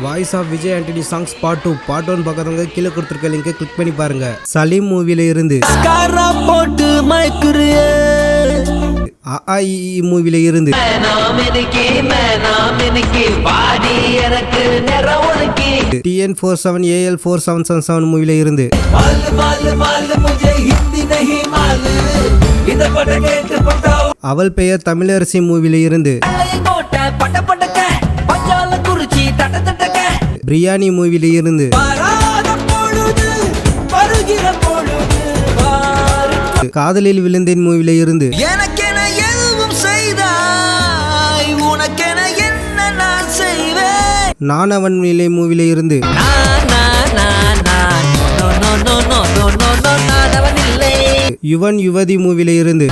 Voice of Vijay Antony songs part 2 part 1 பார்க்கறவங்க கீழே கொடுத்துருக்க லிங்கை கிளிக் பண்ணி பாருங்க. சலீம் மூவில இருந்து, போட்டு மயக்குறியே AAEE மூவில இருந்து, TN47 AL4777 மூவில இருந்து, அவள் பெயர் தமிழரசி மூவில இருந்து, பிரியாணி மூவில இருந்து, காதலில் விழுந்தேன் மூவில இருந்து, எனக்கென எதுவும் செய்தாய், உனக்கென என்ன நான் செய்வேன், நான் அவன் நிலை மூவில இருந்து, யுவன் யுவதி மூவில இருந்து,